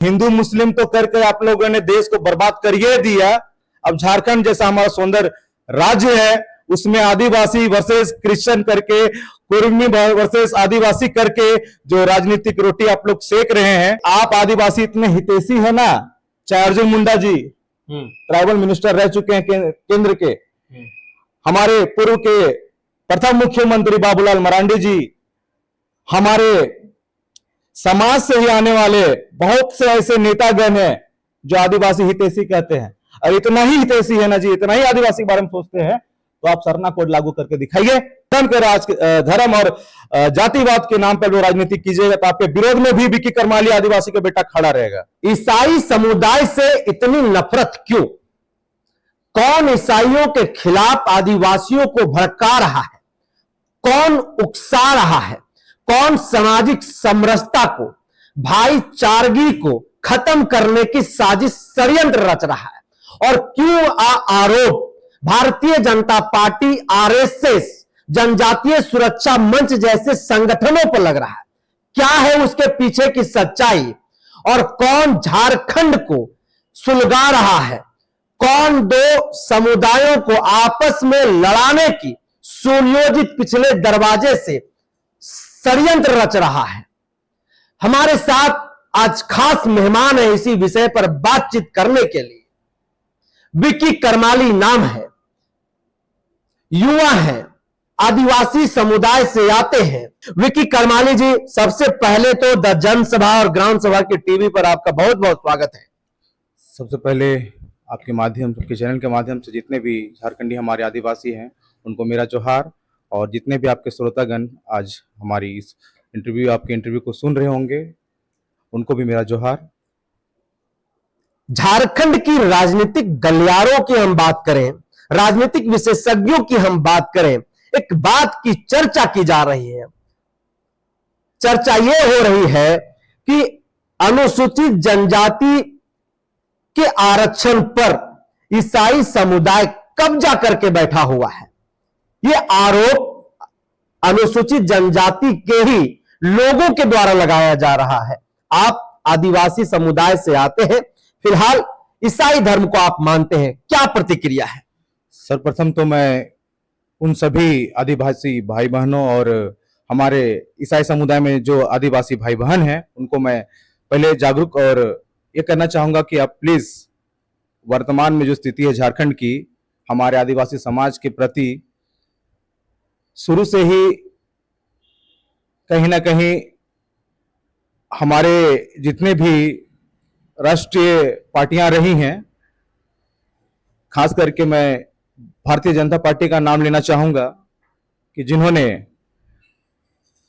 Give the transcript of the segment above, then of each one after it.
हिंदू मुस्लिम तो करके आप लोगों ने देश को बर्बाद करिए दिया। अब झारखंड जैसा हमारा सुंदर राज्य है, उसमें आदिवासी वर्सेस क्रिश्चियन करके, कुर्मी वर्सेस आदिवासी करके जो राजनीतिक रोटी आप लोग सेक रहे हैं। आप आदिवासी इतने हितैषी है ना, चाहे अर्जुन मुंडा जी ट्राइबल मिनिस्टर रह चुके हैं केंद्र के, हमारे पूर्व के प्रथम मुख्यमंत्री बाबूलाल मरांडी जी, हमारे समाज से ही आने वाले बहुत से ऐसे नेतागण हैं जो आदिवासी हितैषी कहते हैं। और इतना ही हितैषी है ना जी, इतना ही आदिवासी के बारे में सोचते हैं, तो आप सरना कोड लागू करके दिखाइए। धर्म और जातिवाद के नाम पर जो राजनीति कीजिएगा तो आपके विरोध में भी विकी करमाली आदिवासी का बेटा खड़ा रहेगा। ईसाई समुदाय से इतनी नफरत क्यों? कौन ईसाइयों के खिलाफ आदिवासियों को भड़का रहा है? कौन उकसा रहा है? कौन सामाजिक समरसता को, भाईचारगी को खत्म करने की साजिश षड्यंत्र रच रहा है? और क्यों आरोप भारतीय जनता पार्टी, आरएसएस, जनजातीय सुरक्षा मंच जैसे संगठनों पर लग रहा है? क्या है उसके पीछे की सच्चाई? और कौन झारखंड को सुलगा रहा है? कौन दो समुदायों को आपस में लड़ाने की सुनियोजित पिछले दरवाजे से षड्यंत्र रच रहा है? हमारे साथ आज खास मेहमान है इसी विषय पर बातचीत करने के लिए। विकी करमाली नाम है, युवा है, आदिवासी समुदाय से आते हैं। विकी करमाली जी, सबसे पहले तो द जनसभा और ग्राम सभा के टीवी पर आपका बहुत बहुत स्वागत है। सबसे पहले आपके माध्यम, आपके चैनल के माध्यम से जितने भी झारखंडी हमारे आदिवासी हैं उनको मेरा जोहार, और जितने भी आपके श्रोतागण आज हमारी इस आपके इंटरव्यू को सुन रहे होंगे उनको भी मेरा जोहार। झारखंड की राजनीतिक गलियारों की हम बात करें, राजनीतिक विशेषज्ञों की हम बात करें, एक बात की चर्चा की जा रही है। चर्चा यह हो रही है कि अनुसूचित जनजाति के आरक्षण पर ईसाई समुदाय कब्जा करके बैठा हुआ है। यह आरोप अनुसूचित जनजाति के ही लोगों के द्वारा लगाया जा रहा है। आप आदिवासी समुदाय से आते हैं, फिलहाल ईसाई धर्म को आप मानते हैं, क्या प्रतिक्रिया है? सर्वप्रथम तो मैं उन सभी आदिवासी भाई बहनों और हमारे ईसाई समुदाय में जो आदिवासी भाई बहन हैं उनको मैं पहले जागरूक और ये करना चाहूंगा कि आप प्लीज वर्तमान में जो स्थिति है झारखंड की, हमारे आदिवासी समाज के प्रति शुरू से ही कहीं ना कहीं हमारे जितने भी राष्ट्रीय पार्टियां रही हैं, खास करके मैं भारतीय जनता पार्टी का नाम लेना चाहूंगा कि जिन्होंने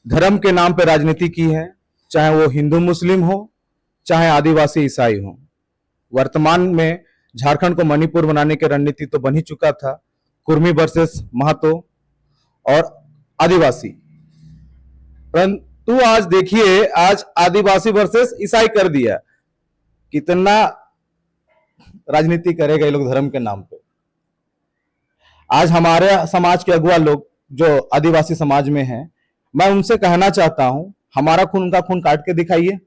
धर्म के नाम पर राजनीति की है, चाहे वो हिंदू मुस्लिम हो, चाहे आदिवासी ईसाई हो। वर्तमान में झारखंड को मणिपुर बनाने की रणनीति तो बन ही चुका था, कुर्मी वर्सेस महतो और आदिवासी, परंतु आज देखिए आज आदिवासी वर्सेस ईसाई कर दिया। कितना राजनीति करेगा ये लोग धर्म के नाम पे। आज हमारे समाज के अगुआ लोग जो आदिवासी समाज में हैं, मैं उनसे कहना चाहता हूं, हमारा खून उनका खून काट के दिखाइए।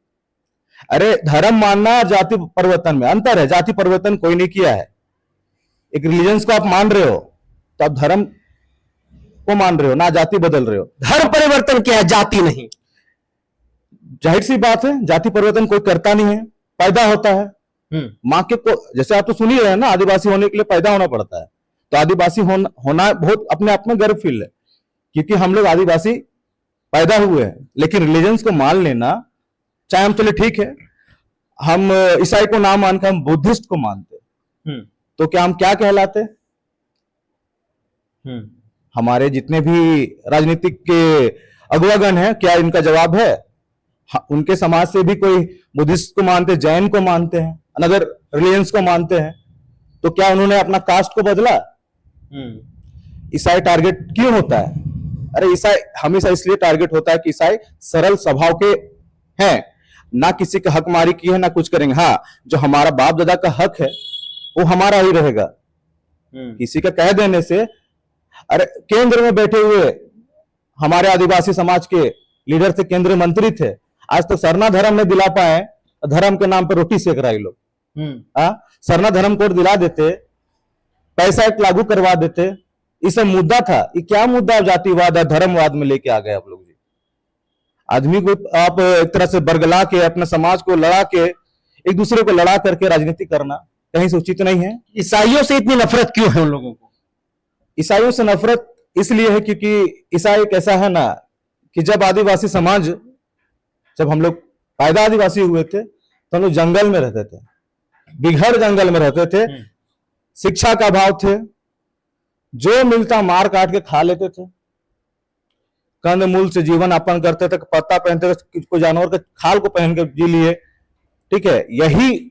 अरे धर्म मानना जाति परिवर्तन में अंतर है। जाति परिवर्तन कोई नहीं किया है। एक रिलीजन्स को आप मान रहे हो तो आप धर्म को मान रहे हो ना, जाति बदल रहे हो। धर्म परिवर्तन क्या है? जाति नहीं। जाहिर सी बात है, जाति परिवर्तन कोई करता नहीं है, पैदा होता है। माँ के को जैसे आप तो सुन ही रहे हैं ना, आदिवासी होने के लिए पैदा होना पड़ता है। तो आदिवासी होना बहुत अपने आप में गर्व फील है, क्योंकि हम लोग आदिवासी पैदा हुए हैं। लेकिन रिलीजन्स को मान लेना, चाहे हम चले ठीक है, हम ईसाई को ना मानकर हम बुद्धिस्ट को मानते, तो क्या हम क्या कहलाते? हमारे जितने भी राजनीतिक के अगुवागण हैं, क्या इनका जवाब है? उनके समाज से भी कोई बुद्धिस्ट को मानते, जैन को मानते हैं, अनदर रिलीजन्स को मानते हैं, तो क्या उन्होंने अपना कास्ट को बदला? ईसाई टारगेट क्यों होता है? अरे ईसाई हमेशा इसलिए टारगेट होता है कि ईसाई सरल स्वभाव के हैं, ना किसी का हक मारी की है, ना कुछ करेंगे। हाँ, जो हमारा बाप दादा का हक है वो हमारा ही रहेगा। किसी का कह देने से, अरे केंद्र में बैठे हुए हमारे आदिवासी समाज के लीडर थे, केंद्रीय मंत्री थे, आज तो सरना धर्म नहीं दिला पाए धर्म के नाम पे रोटी सेक रहा है ये लोग। सरना धर्म कोड दिला देते, पैसा एक लागू करवा देते, ये सब मुद्दा था। ये क्या मुद्दा जातिवाद है धर्मवाद में लेके आ गए आप लोग जी। आदमी को आप एक तरह से बरगला के अपने समाज को लड़ा के एक दूसरे को लड़ा करके राजनीति करना कहीं से उचित नहीं है। ईसाइयों से इतनी नफरत क्यों है उन लोगों को? ईसाइयों से नफरत इसलिए है क्योंकि ईसाई एक ऐसा है ना कि जब आदिवासी समाज, जब हम लोग पैदा आदिवासी हुए थे तो हम लोग जंगल में रहते थे, बिघड़ जंगल में रहते थे, शिक्षा का अभाव थे, जो मिलता मार काट के खा लेते थे, कंद मूल से जीवन यापन करते थे, पत्ता पहनते थे, कोई जानवर के खाल को पहन के जी लिए। ठीक है, यही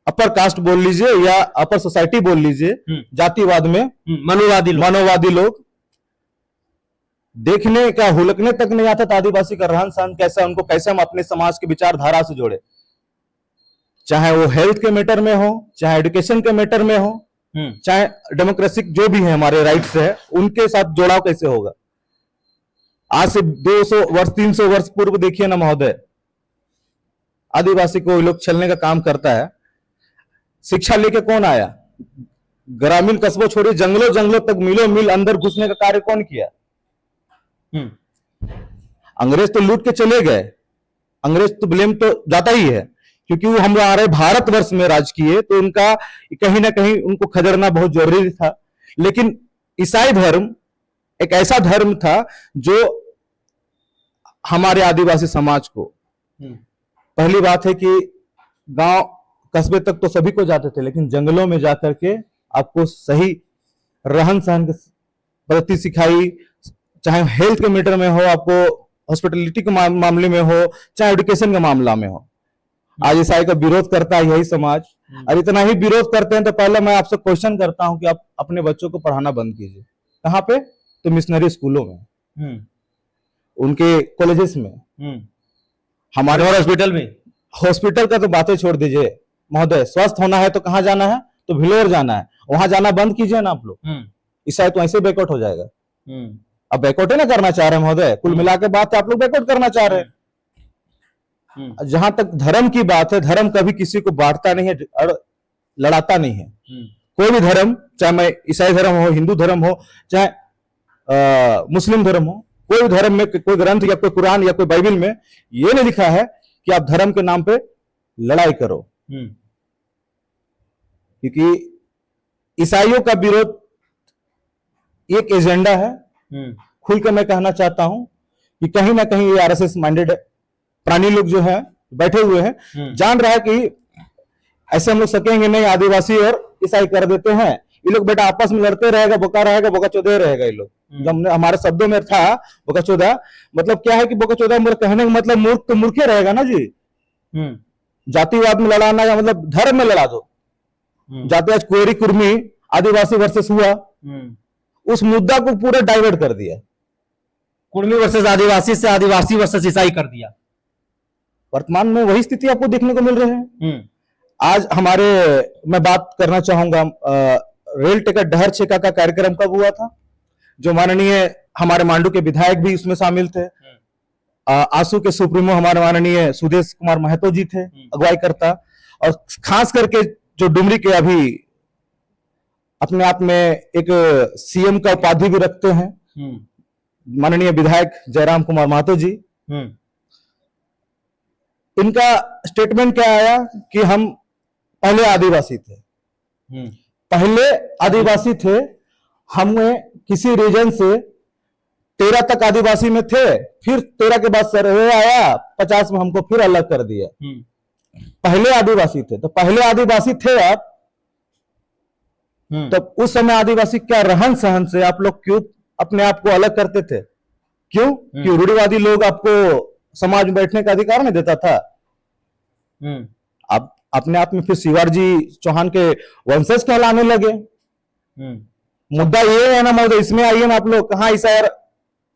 अपर कास्ट बोल लीजिए या अपर सोसाइटी बोल लीजिए, जातिवाद में मनोवादी लोग देखने का हुलकने तक नहीं आता था आदिवासी का रहन सहन कैसा, उनको कैसे हम अपने समाज की विचारधारा से जोड़े, चाहे वो हेल्थ के मैटर में हो, चाहे एजुकेशन के मैटर में हो, चाहे डेमोक्रेसी जो भी है हमारे राइट्स है उनके साथ जोड़ाव कैसे होगा। आज से 200 वर्ष 300 वर्ष पूर्व देखिए ना महोदय, आदिवासी को लोग छलने का काम करता है। शिक्षा लेके कौन आया? ग्रामीण कस्बों छोड़िए, जंगलों जंगलों तक मिलों मिल अंदर घुसने का कार्य कौन किया? अंग्रेज तो लूट के चले गए, अंग्रेज तो ब्लेम तो जाता ही है क्योंकि वो हमारे भारतवर्ष में राज किए, तो उनका कहीं ना कहीं उनको खदेड़ना बहुत जरूरी था। लेकिन ईसाई धर्म एक ऐसा धर्म था जो हमारे आदिवासी समाज को, पहली बात है कि गांव कस्बे तक तो सभी को जाते थे, लेकिन जंगलों में जाकर के आपको सही रहन सहन के प्रति सिखाई, चाहे हेल्थ के मैटर में हो, आपको हॉस्पिटलिटी के मामले में हो, चाहे एजुकेशन के मामला में हो। आज ईसाई का विरोध करता है यही समाज, और इतना ही विरोध करते हैं तो पहले मैं आपसे क्वेश्चन करता हूं कि आप अपने बच्चों को पढ़ाना बंद कीजिए। कहां पे? तो मिशनरी स्कूलों में, उनके कॉलेजेस में, हमारे हॉस्पिटल में। हॉस्पिटल का तो बातें छोड़ दीजिए महोदय, स्वस्थ होना है तो कहां जाना है? तो भिलोर जाना है, वहां जाना बंद कीजिए ना आप लोग। ईसाई तो ऐसे बैकआउट हो जाएगा। अब बैकआउट ही ना करना चाह रहे महोदय, कुल मिला के बात आप लोग बैकआउट करना चाह रहे हैं। जहां तक धर्म की बात है, धर्म कभी किसी को बांटता नहीं है और लड़ाता नहीं है। कोई भी धर्म, चाहे मैं ईसाई धर्म हो, हिंदू धर्म हो, चाहे मुस्लिम धर्म हो, कोई भी धर्म में कोई ग्रंथ या कोई कुरान या कोई बाइबल में ये नहीं लिखा है कि आप धर्म के नाम पे लड़ाई करो। क्योंकि ईसाइयों का विरोध एक एजेंडा है। खुल के मैं कहना चाहता हूं कि कहीं ना कहीं ये आरएसएस माइंडेड प्राणी लोग जो है बैठे हुए हैं, जान रहा है कि ऐसे हम लोग सकेंगे नहीं, आदिवासी और ईसाई कर देते हैं, ये लोग बेटा आपस में लड़ते रहेगा, बोका रहेगा, बोका चौदह रहेगा। ये लोग जब हमारे शब्दों में था बोका चौदह, मतलब क्या है कि बोका चौदह कहने का मतलब मूर्ख तो मूर्खे रहेगा ना जी। जातिवाद में लड़ाना या मतलब धर्म में लड़ा दो। जातिवाद कुएरी कुर्मी आदिवासी वर्सेस हुआ, उस मुद्दा को पूरा डाइवर्ट कर दिया, कुर्मी वर्सेस आदिवासी से आदिवासी वर्सेस ईसाई कर दिया। वर्तमान में वही स्थिति आपको देखने को मिल रही है। आज हमारे, मैं बात करना चाहूंगा, रेल टिकट डहर छेका का कार्यक्रम कब हुआ था, जो माननीय हमारे मांडू के विधायक भी उसमें शामिल थे, आंसू के सुप्रीमो हमारे माननीय सुदेश कुमार महतो जी थे अगुवाई करता, और खास करके जो डुमरी के अभी अपने आप में एक सीएम का उपाधि भी रखते हैं, माननीय विधायक जयराम कुमार महतो जी, इनका स्टेटमेंट क्या आया कि हम पहले आदिवासी थे, पहले आदिवासी थे, हमें किसी रीजन से 13 तक आदिवासी में थे, फिर 13 के बाद सर्वे आया, 50 में हमको फिर अलग कर दिया। पहले आदिवासी थे, तो पहले आदिवासी थे आप, तब उस समय आदिवासी क्या रहन सहन से आप लोग क्यों अपने आप को अलग करते थे? क्यों? क्यों रूढ़िवादी लोग आपको समाज में बैठने का अधिकार नहीं देता था? आप अपने आप में फिर शिवाजी चौहान के वंशज कहलाने लगे। मुद्दा ये है ना महोदय, इसमें आइए ना आप लोग, कहाँ ईसाई और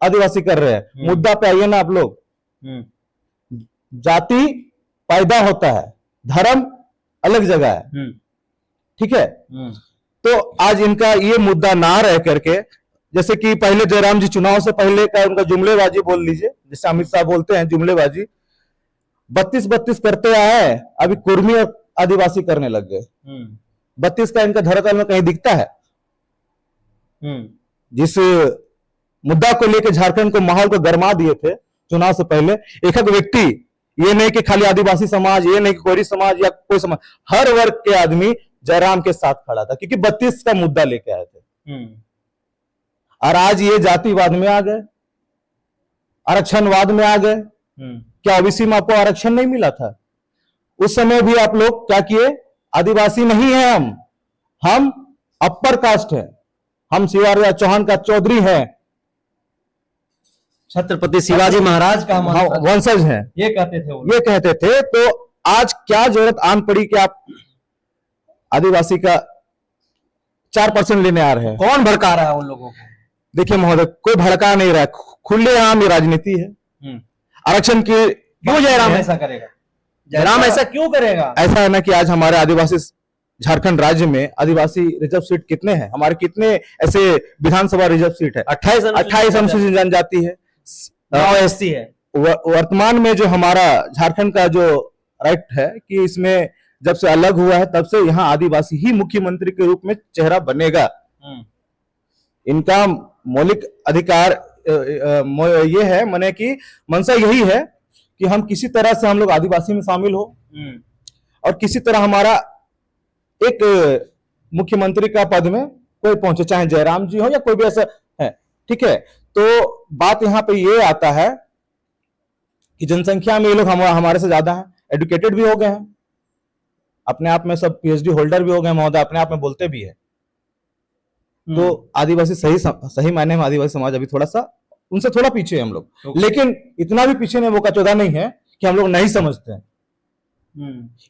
आदिवासी कर रहे हैं, मुद्दा पे आइए ना आप लोग। जाति पैदा होता है, धर्म अलग जगह है, ठीक है। तो आज इनका ये मुद्दा ना रह करके, जैसे कि पहले जयराम जी चुनाव से पहले का उनका जुमलेबाजी बोल लीजिए, जैसे अमित शाह बोलते हैं जुमलेबाजी, 32 करते आए, अभी कुर्मी और आदिवासी करने लग गए। 32 का इनका धरातल में कहीं दिखता है? जिस मुद्दा को लेकर झारखंड को माहौल को गरमा दिए थे चुनाव से पहले, एक एक व्यक्ति, ये नहीं कि खाली आदिवासी समाज, ये नहीं कि कोई समाज या कोई समाज, हर वर्ग के आदमी जयराम के साथ खड़ा था, क्योंकि 32 का मुद्दा लेके आए थे। और आज ये जातिवाद में आ गए, आरक्षणवाद में आ गए। क्या ओबीसी में आपको आरक्षण नहीं मिला था? उस समय भी आप लोग क्या किए? आदिवासी नहीं है हम अपर कास्ट है, हम शिवराज चौहान का चौधरी है, छत्रपति शिवाजी महाराज का वंशज है, ये कहते थे वो। ये कहते थे। तो आज क्या जरूरत आन पड़ी कि आप आदिवासी का 4% लेने आ रहे हैं? कौन भड़का रहा है उन लोगों को? देखिए महोदय, कोई भड़का नहीं रहा है, खुलेआम ये राजनीति है। आरक्षण की क्यों जयराम ऐसा करेगा? जयराम ऐसा क्यों करेगा? ऐसा है ना कि आज हमारे आदिवासी झारखंड राज्य में आदिवासी रिजर्व सीट कितने हैं? हमारे कितने ऐसे विधानसभा रिजर्व सीट है? 28 अनुसूचित जनजाति है, 9 एससी है। वर्तमान में जो हमारा झारखंड का जो राइट है कि इसमें जब से अलग हुआ है तब से यहाँ आदिवासी ही मुख्यमंत्री के रूप में चेहरा बनेगा। इनका मौलिक अधिकार ये है, माने कि मंशा यही है कि हम किसी तरह से हम लोग आदिवासी में शामिल हो और किसी तरह हमारा एक मुख्यमंत्री का पद में कोई पहुंचे, चाहे जयराम जी हो या कोई भी ऐसा है। ठीक है, तो बात यहां पे ये आता है कि जनसंख्या में ये लोग हमारे से ज्यादा हैं, एडुकेटेड भी हो गए हैं, अपने आप में सब पीएचडी होल्डर भी हो गए महोदय, अपने आप में बोलते भी है। तो आदिवासी सही मायने में आदिवासी समाज अभी थोड़ा सा उनसे थोड़ा पीछे है हम लोग, लेकिन इतना भी पीछे नहीं, वो का चौधा नहीं है कि हम लोग नहीं समझते हैं।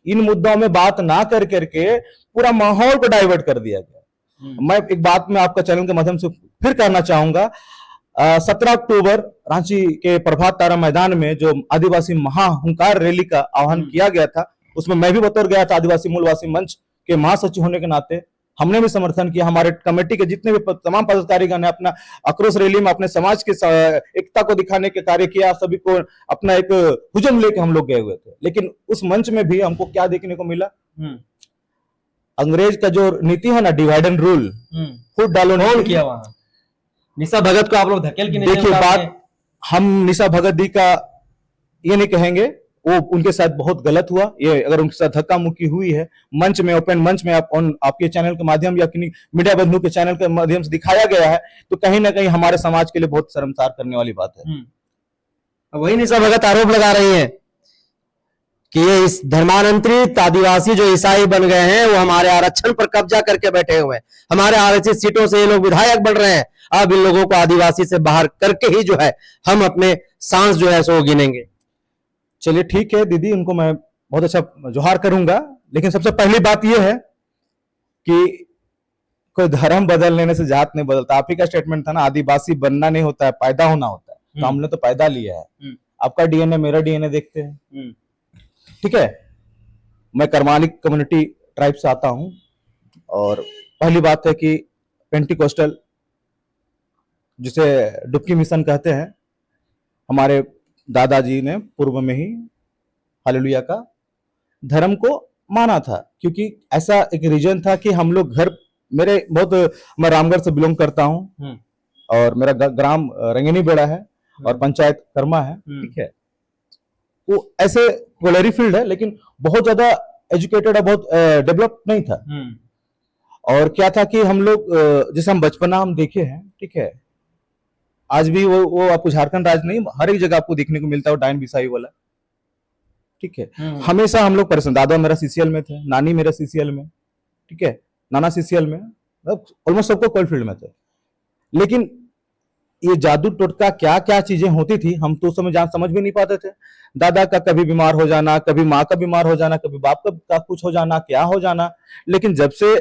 इन मुद्दों में बात ना कर करके पूरा माहौल को डाइवर्ट कर दिया गया। मैं एक बात में आपका चैनल के माध्यम से फिर करना चाहूंगा। 17 अक्टूबर रांची के प्रभात तारा मैदान में जो आदिवासी महाहुंकार रैली का आह्वान किया गया था, उसमें मैं भी बतौर गया था आदिवासी मूलवासी मंच के महासचिव होने के नाते। हमने भी समर्थन किया, हमारे कमेटी के जितने भी तमाम पदाधिकारीगण ने अपना आक्रोश रैली में अपने समाज के एकता को दिखाने के कार्य किया, सभी को अपना एक हुजूम लेके हम लोग गए हुए थे। लेकिन उस मंच में भी हमको क्या देखने को मिला? अंग्रेज का जो नीति है ना, डिवाइड एंड रूल, फुट डालो कौन किया वहां? निशा भगत को आप लोग धकेल के नहीं? देखिए बात, हम निशा भगत दी का ये नहीं कहेंगे, वो उनके साथ बहुत गलत हुआ। ये अगर उनके साथ धक्का मुक्की हुई है मंच में, ओपन मंच में, आपके चैनल के माध्यम या किन्हीं मीडिया बंधु के चैनल के माध्यम से दिखाया गया है, तो कहीं ना कहीं हमारे समाज के लिए बहुत शर्मसार करने वाली बात है। वही निशा भगत आरोप लगा रही है कि ये इस धर्मांतरित आदिवासी जो ईसाई बन गए हैं, वो हमारे आरक्षण पर कब्जा करके बैठे हुए हैं, हमारे आरक्षित सीटों से ये लोग विधायक बन रहे हैं। अब इन लोगों को आदिवासी से बाहर करके ही जो है हम अपने सांस जो है सो गिनेंगे। चलिए ठीक है दीदी, उनको मैं बहुत अच्छा जोहार करूंगा, लेकिन सबसे पहली बात यह है कि कोई धर्म बदल लेने से जात नहीं बदलता। आप ही का स्टेटमेंट था ना, आदिवासी बनना नहीं होता है, पैदा होना होता है। तो हमने तो पैदा लिया है, आपका डीएनए मेरा डीएनए देखते हैं। ठीक है, मैं करमाली कम्युनिटी ट्राइब से आता हूं, और पहली बात है कि पेंटिकोस्टल जिसे डुबकी मिशन कहते हैं, हमारे दादाजी ने पूर्व में ही हालेलुया का धर्म को माना था, क्योंकि ऐसा एक रीजन था कि हम लोग घर, मैं रामगढ़ से बिलोंग करता हूं और मेरा ग्राम रंगीनी बेड़ा है और पंचायत कर्मा है। ठीक है, वो ऐसे कोलेरी फील्ड है, लेकिन बहुत ज्यादा एजुकेटेड है, बहुत डेवलप नहीं था। और क्या था कि हम लोग जैसे हम बचपना हम देखे हैं, ठीक है, आज भी वो आपको झारखंड राज्य नहीं, हर एक जगह आपको देखने को मिलता है डायन बिसाई वाला। ठीक है, हमेशा हम लोग परेशान। दादा मेरा सीसीएल में थे, नानी मेरा सीसीएल में, ठीक है, नाना सीसीएल में, ऑलमोस्ट सबको कोल फील्ड में थे। लेकिन ये जादू टोटका क्या क्या चीजें होती थी, हम तो उस समय समझ भी नहीं पाते थे। दादा का कभी बीमार हो जाना, कभी माँ का बीमार हो जाना, कभी बाप का कुछ हो जाना, क्या हो जाना। लेकिन जब से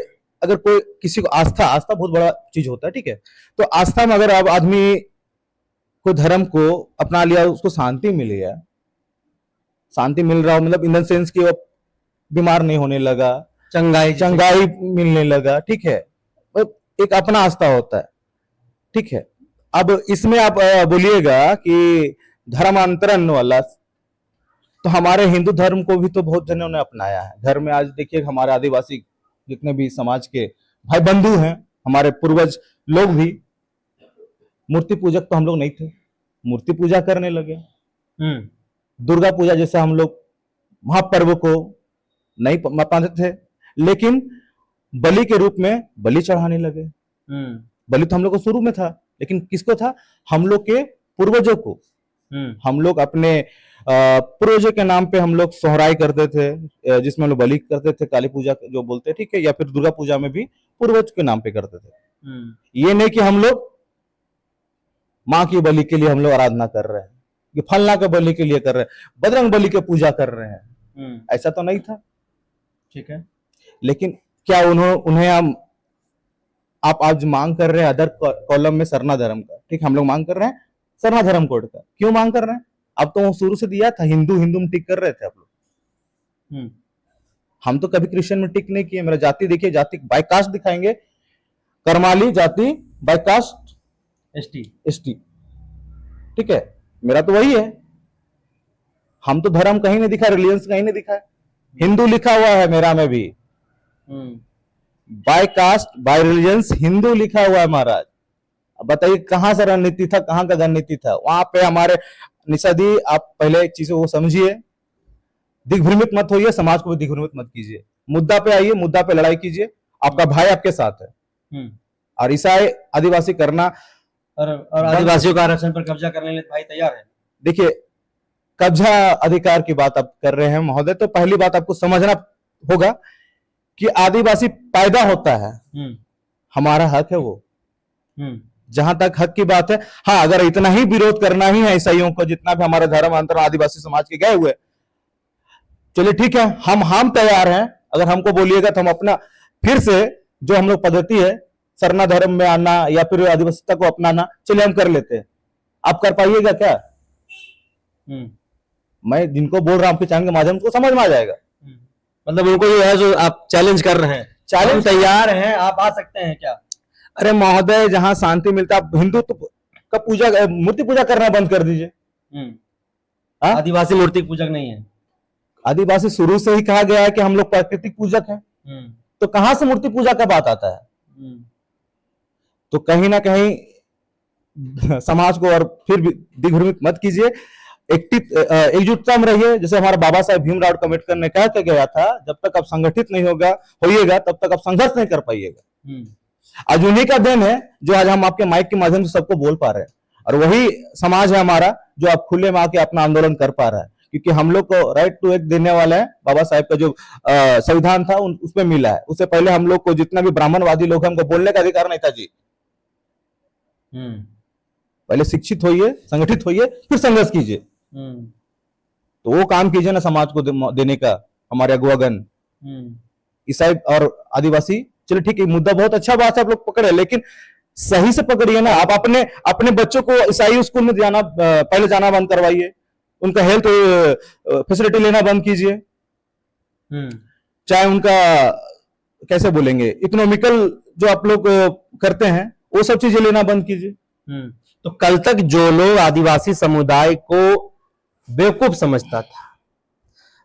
अगर कोई किसी को आस्था बहुत बड़ा चीज होता है, ठीक है, तो आस्था में अगर अब आदमी कोई धर्म को अपना लिया, उसको शांति मिली है, शांति मिल रहा हो, मतलब इन द सेंस कि वो बीमार नहीं होने लगा, चंगाई मिलने लगा। ठीक है, एक अपना आस्था होता है। ठीक है, अब इसमें आप बोलिएगा कि धर्मांतरण वाला, तो हमारे हिंदू धर्म को भी तो बहुत जनों ने अपनाया है। घर में आज देखिए हमारे आदिवासी जितने भी समाज के भाई बंधु हैं, हमारे पूर्वज लोग भी, मूर्ति पूजक तो हम लोग नहीं थे, मूर्ति पूजा करने लगे। दुर्गा पूजा जैसे हम लोग महापर्व को नहीं मानते थे, लेकिन बलि के रूप में बलि चढ़ाने लगे। बलि तो हम लोग को शुरू में था, लेकिन किसको था? हम लोग के पूर्वजों को। हम लोग अपने पूर्वजों के नाम पे हम लोग सोहराई करते थे, जिसमें हम लोग बलि करते थे, काली पूजा जो बोलते हैं, ठीक है, या फिर दुर्गा पूजा में भी पूर्वज के नाम पे करते थे। ये नहीं कि हम लोग माँ की बलि के लिए हम लोग आराधना कर रहे हैं, कि फलना के बलि के लिए कर रहे हैं, बजरंग बलि के पूजा कर रहे हैं, ऐसा तो नहीं था। ठीक है, लेकिन क्या उन्हें हम आप आज मांग कर रहे हैं अदर कॉलम में सरना धर्म का, ठीक, हम लोग मांग कर रहे हैं सरना धर्म कोड का। क्यों मांग कर रहे हैं? अब तो वो शुरू से दिया था, हिंदू हिंदू में टिक कर रहे थे आप लोग। हम तो कभी क्रिश्चियन में टिक नहीं किए। मेरा जाति देखिए, जाति बाय कास्ट दिखाएंगे, करमाली जाति बाय कास्ट एसटी, ठीक है, मेरा तो वही है। हम तो धर्म कहीं नहीं दिखा, रिलीजन कहीं नहीं दिखा है, हिंदू लिखा हुआ है मेरा में भी, by caste by religion Hindu लिखा हुआ है महाराज। अब बताइए कहां से रणनीति था, कहां का रणनीति था? वहां पे हमारे निशा दी, आप पहले एक चीज को समझिए, दिग्भ्रमित मत होइए, समाज को भी दिग्भ्रमित मत कीजिए। मुद्दा पे आइए, मुद्दा पे लड़ाई कीजिए, आपका भाई आपके साथ है। और ईसाई आदिवासी करना और आदिवासियों का आरक्षण पर कब्जा करने के लिए भाई तैयार है। देखिए, कब्जा अधिकार की बात आप कर रहे हैं महोदय, तो पहली बात आपको समझना होगा कि आदिवासी पैदा होता है, हमारा हक है वो। जहां तक हक की बात है, हाँ, अगर इतना ही विरोध करना ही है ईसाइयों को, जितना भी हमारे धर्म अंतर आदिवासी समाज के गए हुए, चलिए ठीक है, हम तैयार हैं। अगर हमको बोलिएगा तो हम अपना फिर से जो हम लोग पद्धति है सरना धर्म में आना या फिर आदिवासिता को अपनाना, चलिए हम कर लेते हैं। आप कर पाइएगा क्या? मैं जिनको बोल रहा हूं आपके चैनल के माध्यम से समझ में आ जाएगा। मतलब उनको ये है जो आप चैलेंज कर रहे हैं, चैलेंज तैयार हैं, आप आ सकते हैं क्या? अरे महोदय, जहां शांति मिलता है, आप हिंदुत्व का पूजा मूर्ति पूजा करना बंद कर दीजिए। आदिवासी मूर्ति पूजक नहीं है। आदिवासी शुरू से ही कहा गया है कि हम लोग प्राकृतिक पूजक हैं, तो कहां से मूर्ति पूजा का बात आता है? तो कहीं ना कहीं समाज को और फिर भी दिग्भ्रमित मत कीजिए, एकजुटता में रहिए। जैसे हमारे बाबा साहेब भीमराव अम्बेडकर ने कह के गया था, जब तक आप संगठित नहीं होइएगा तब तक आप संघर्ष नहीं कर पाइएगा। आज उन्हीं का देन है जो आज हम आपके माइक के माध्यम से सबको बोल पा रहे हैं, और वही समाज है हमारा जो आप खुले में आके अपना आंदोलन कर पा रहा है, क्योंकि हम लोग को राइट टू एक देने वाला है बाबा साहेब का जो संविधान था उसमें मिला है। उससे पहले हम लोग को जितना भी ब्राह्मणवादी लोग हैं, हमको बोलने का अधिकार नहीं था जी। पहले शिक्षित होइए, संगठित होइए, फिर संघर्ष कीजिए। तो वो काम कीजिए ना समाज को देने का, हमारे अगुवागण ईसाई और आदिवासी। चलो ठीक है, मुद्दा बहुत अच्छा बात है, आप लोग पकड़े, लेकिन सही से पकड़िए ना। आप अपने बच्चों को ईसाई स्कूल में पहले जाना बंद करवाइए, उनका हेल्थ फैसिलिटी लेना बंद कीजिए, चाहे उनका कैसे बोलेंगे इकोनॉमिकल जो आप लोग करते हैं वो सब चीजें लेना बंद कीजिए। तो कल तक जो लोग आदिवासी समुदाय को बेवकूफ समझता था,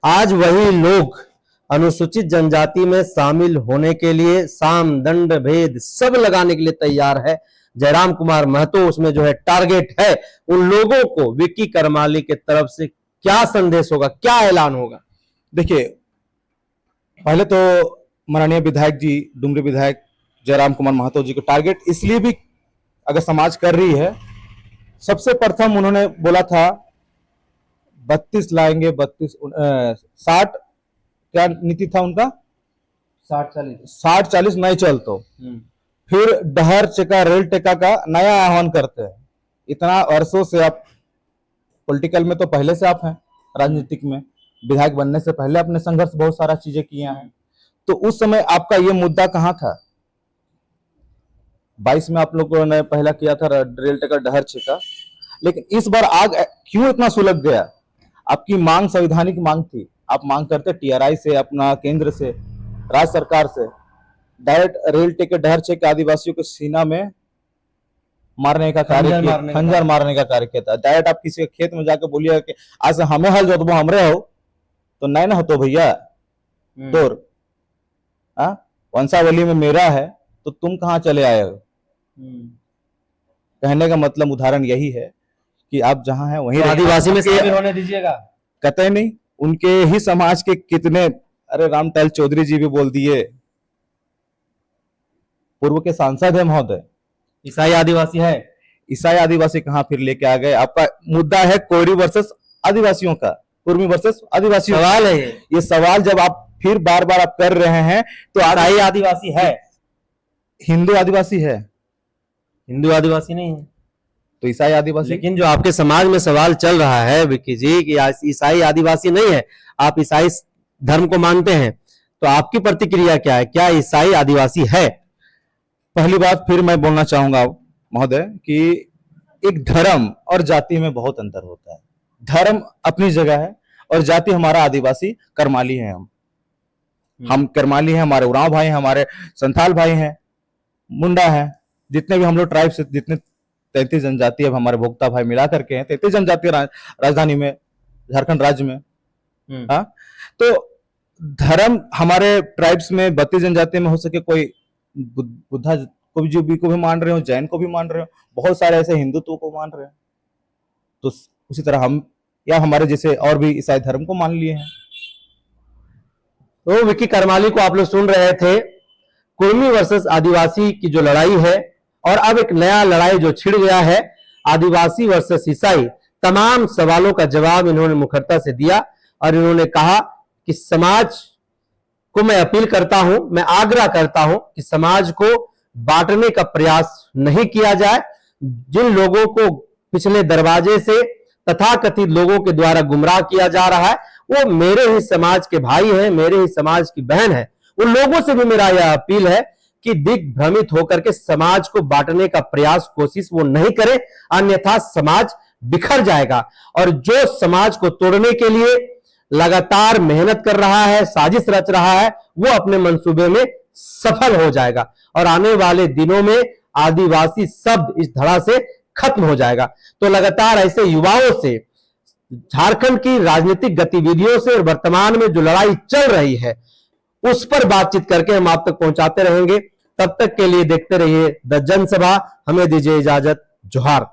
आज वही लोग अनुसूचित जनजाति में शामिल होने के लिए साम दंड भेद सब लगाने के लिए तैयार है। जयराम कुमार महतो उसमें जो है टारगेट है। उन लोगों को विक्की करमाली के तरफ से क्या संदेश होगा, क्या ऐलान होगा? देखिए, पहले तो माननीय विधायक जी, डुमरी विधायक जयराम कुमार महतो जी को टारगेट इसलिए भी अगर समाज कर रही है, सबसे प्रथम उन्होंने बोला था 32 लाएंगे, 60 क्या नीति था उनका, 60-40 नहीं चल तो फिर डहर चेका रेल टेका का नया आह्वान करते हैं। इतना वर्षों से आप पॉलिटिकल में तो पहले से आप हैं, राजनीतिक में विधायक बनने से पहले आपने संघर्ष बहुत सारा चीजें किया हैं, तो उस समय आपका ये मुद्दा कहां था? 22 में आप लोगों ने पहला किया था रेल टेका डहर चेका, लेकिन इस बार आग क्यों इतना सुलग गया? आपकी मांग संवैधानिक मांग थी, आप मांग करते टीआरआई से, अपना केंद्र से, राज्य सरकार से डायरेक्ट रेल टिकट डहर चेक आदिवासियों के सीना में मारने का कार्य किया, खंजर मारने का कार्य किया था। डायरेक्ट आप किसी खेत में जाकर बोलिएगा कि आज हमें हल जोतबो हमरे हो, तो नैन हो तो भैया तोर, हाँ वंशावली में मेरा है तो तुम कहाँ चले आए हो। कहने का मतलब उदाहरण यही है कि आप जहां हैं वहीं तो रहिए। आदिवासी में शामिल होने दीजिएगा। कतई नहीं, उनके ही समाज के कितने, अरे रामटहल चौधरी जी भी बोल दिए, पूर्व के सांसद है महोदय। ईसाई आदिवासी है। ईसाई आदिवासी कहाँ फिर लेके आ गए। आपका मुद्दा है कोयरी वर्सेस आदिवासियों का, कुर्मी वर्सेस आदिवासियों का। सवाल है ये सवाल जब आप फिर बार बार आप कर रहे हैं तो ईसाई आदिवासी है, हिंदू आदिवासी है हिंदू आदिवासी नहीं है। तो ईसाई आदिवासी। लेकिन जो आपके समाज में सवाल चल रहा है विक्की जी कि ईसाई आदिवासी नहीं है, आप ईसाई धर्म को मानते हैं, तो आपकी प्रतिक्रिया क्या है? क्या ईसाई आदिवासी है? पहली बात फिर मैं बोलना चाहूंगा महोदय कि एक धर्म और जाति में बहुत अंतर होता है। धर्म अपनी जगह है और जाति, हमारा आदिवासी कर्माली है, हम कर्माली हैं, हमारे उरांव भाई हैं, हमारे संथाल भाई हैं, मुंडा है, जितने भी हम लोग ट्राइब से, जितने 33 जनजाति अब हमारे भोक्ता भाई मिला करके हैं, 33 जनजाति राजधानी में, झारखंड राज्य में। हाँ, तो धर्म हमारे ट्राइब्स में 32 जनजाति में हो सके कोई बुद्धा को भी मान रहे हो, जैन को भी मान रहे हो, बहुत सारे ऐसे हिंदुत्व को मान रहे हैं, तो उसी तरह हम या हमारे जैसे और भी ईसाई धर्म को मान लिए हैं। तो विक्की करमाली को आप लोग सुन रहे थे, कुर्मी वर्सेस आदिवासी की जो लड़ाई है, और अब एक नया लड़ाई जो छिड़ गया है, आदिवासी वर्सेस ईसाई। तमाम सवालों का जवाब इन्होंने मुखरता से दिया और इन्होंने कहा कि समाज को मैं अपील करता हूं, मैं आग्रह करता हूं कि समाज को बांटने का प्रयास नहीं किया जाए। जिन लोगों को पिछले दरवाजे से तथाकथित लोगों के द्वारा गुमराह किया जा रहा है, वो मेरे ही समाज के भाई हैं, मेरे ही समाज की बहन है। उन लोगों से भी मेरा यह अपील है कि दिग्भ्रमित होकर के समाज को बांटने का प्रयास, कोशिश वो नहीं करें, अन्यथा समाज बिखर जाएगा। और जो समाज को तोड़ने के लिए लगातार मेहनत कर रहा है, साजिश रच रहा है, वो अपने मंसूबे में सफल हो जाएगा और आने वाले दिनों में आदिवासी शब्द इस धड़ा से खत्म हो जाएगा। तो लगातार ऐसे युवाओं से, झारखंड की राजनीतिक गतिविधियों से और वर्तमान में जो लड़ाई चल रही है उस पर बातचीत करके हम आप तक पहुंचाते रहेंगे। तब तक के लिए देखते रहिए द जनसभा। हमें दीजिए इजाजत। जोहार।